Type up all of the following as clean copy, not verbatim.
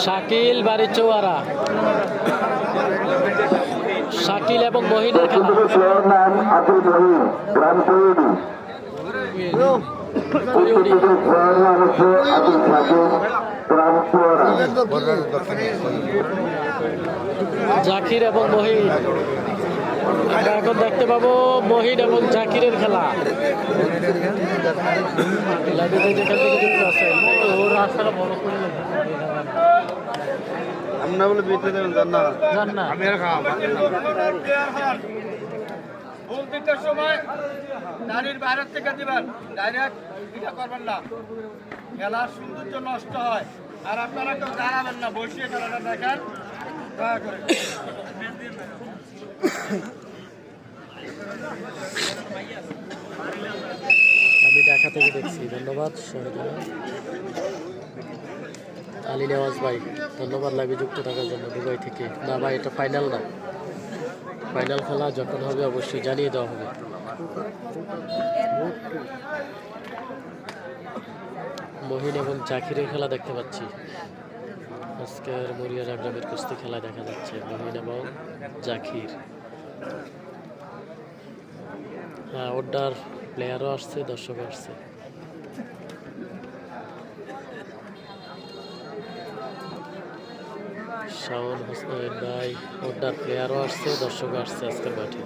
শাকিল বাড়ি চৌয়ারা। শাকিল এবং মহিনের খেলা। জাকির এবং মহিন, আমরা এখন দেখতে পাবো মহিন এবং জাকিরের খেলা। যেখান থেকে যুক্ত আছেন ও রাস্তাটা বড় করে আমরা বলে বেঁচে দেবেন জান না আমি আর খাওয়া ভুল দিতে সময় গাড়ির বাইরে থেকে দিবেন, ডাইরেক্ট এটা করবেন না, খেলার সৌন্দর্য নষ্ট হয়। আর আপনারা কেউ দাঁড়াবেন না, বসিয়ে খেলাটা দেখেন দয়া করে। আমি ঢাকা থেকে দেখছি, ধন্যবাদ আলী নেওয়াজ ভাই, ধন্যবাদ লাইভে যুক্ত থাকার জন্য দুবাই থেকে। না ভাই, এটা ফাইনাল না, ফাইনাল খেলা যখন হবে অবশ্যই জানিয়ে দেওয়া হবে। মহিন এবং জাকিরের খেলা দেখতে পাচ্ছি। আজকের মরিয়ারা গ্রামের কুস্তি খেলা দেখা যাচ্ছে মহিন এবং জাকির। হ্যাঁ, ওটার প্লেয়ারও আসছে, দর্শকও আসছে। শাওন হোসেন ভাই, ওটার প্লেয়ারও আসছে, দর্শকও আসছে আজকের মাঠে।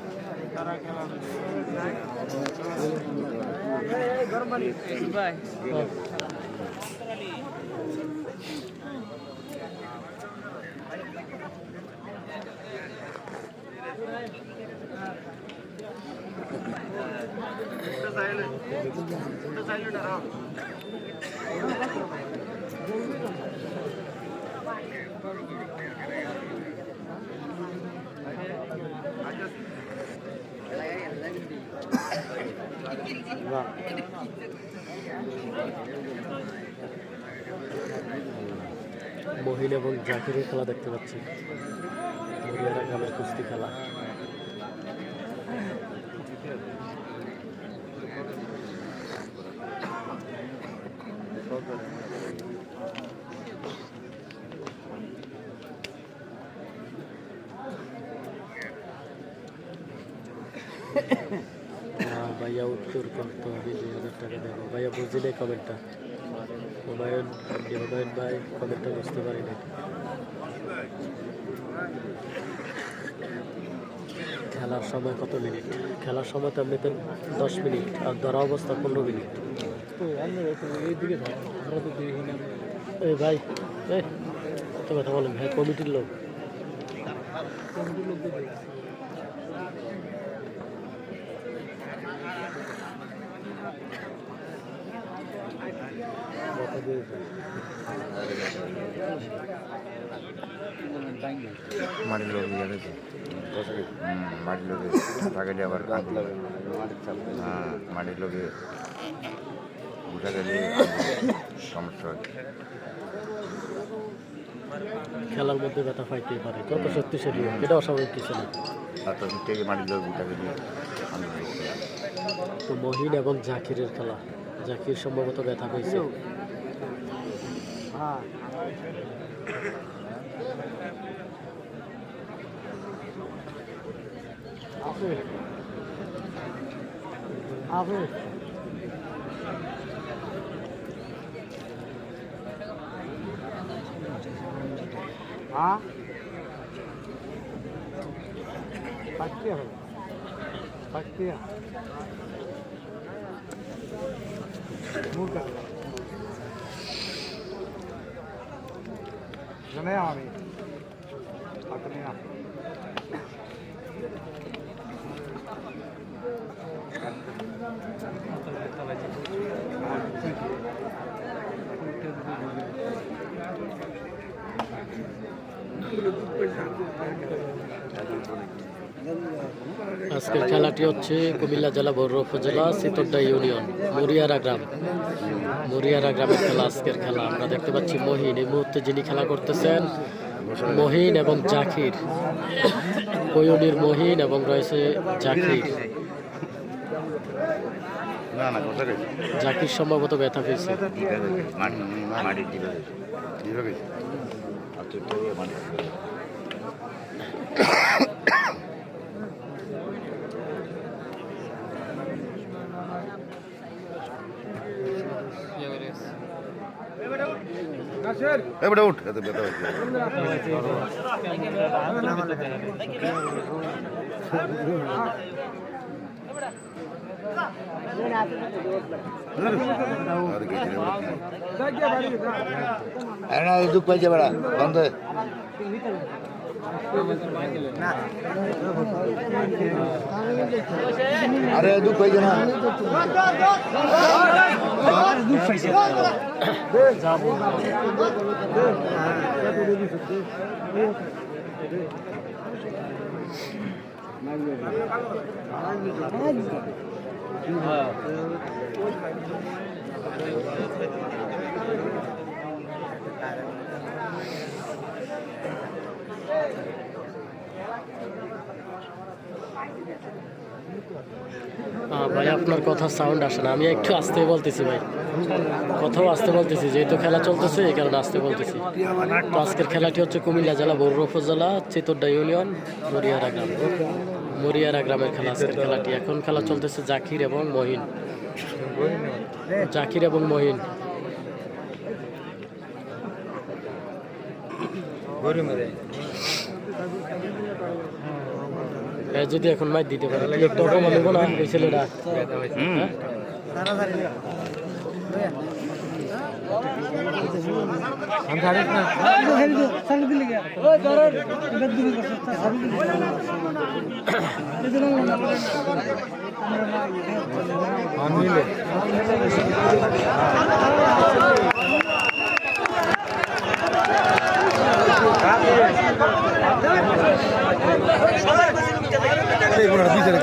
মহিন এবং জাকিরের খেলা দেখতে পাচ্ছি, মরিয়ারা গ্রামের কুস্তি খেলা। ভাইয়া উত্তর করতে হবে, 2000 টাকা দেবো। ভাইয়া বুঝলে কমেন্টটা, হুমায়ুন ভাই কমেন্টটা বুঝতে পারি না। খেলার সময় কত মিনিট? খেলার সময় তো এমনিতে 10 মিনিট, আর ধরা অবস্থা 15 মিনিট। এই ভাই, কত কথা বলেন ভাই, কমিটির লোক। মাটির লোক মাটির লোকে টাকা দিয়ে আবার হ্যাঁ, মাটির লোকে উঠা গেলে সমস্যা হয়। খেলার মধ্যে ব্যথা পাইতেই পারে, কত শক্তিশালী হোক, এটা অস্বাভাবিক কিছু না। তার থেকে মাটির লোক উঠা গেলে তো মহিন এবং জাকিরের খেলা, জাকির সম্ভবত ব্যথা পেয়েছে। আমি আজকের খেলাটি হচ্ছে কুমিল্লা জেলা বড় উপজেলা সিতরডা ইউনিয়ন মরিয়ারা গ্রাম। মরিয়ারা গ্রামের খেলা আজকের খেলা। আমরা দেখতে পাচ্ছি মহিন, এই মুহূর্তে যিনি খেলা করতেছেন মহিন এবং জাকির, কয়নির মহিন এবং রয়েছে জাকির। না না কোথায় গেছে জাকির সম্ভবত ব্যথা পেয়েছে। দিবে গেছে মাটির দিবে গেছে দিবে গেছে আর তুই তো মাটি এবারে উঠ এত ব্যথা হচ্ছে আরে না দুঃখ পাইছে বেড়া বন্ধ আরে দুঃখ পাইছে না ভাই আপনার কথা সাউন্ড আসে না, আমি একটু আস্তে বলতেছি ভাই, কথাও আস্তে বলতেছি, যেহেতু খেলা চলতেছে এই কারণে আস্তে বলতেছি। তো আজকের খেলাটি হচ্ছে কুমিল্লা জেলা বরুড়া উপজেলা চিতোড্ডা ইউনিয়ন মরিয়ারা গ্রামের খেলা। আজকের খেলাটি এখন খেলা চলতেছে জাকির এবং মহিন। যদি এখন মাইক দিতে পারে একটু অপমান হবো না ওই ছেলেটা? বিচারে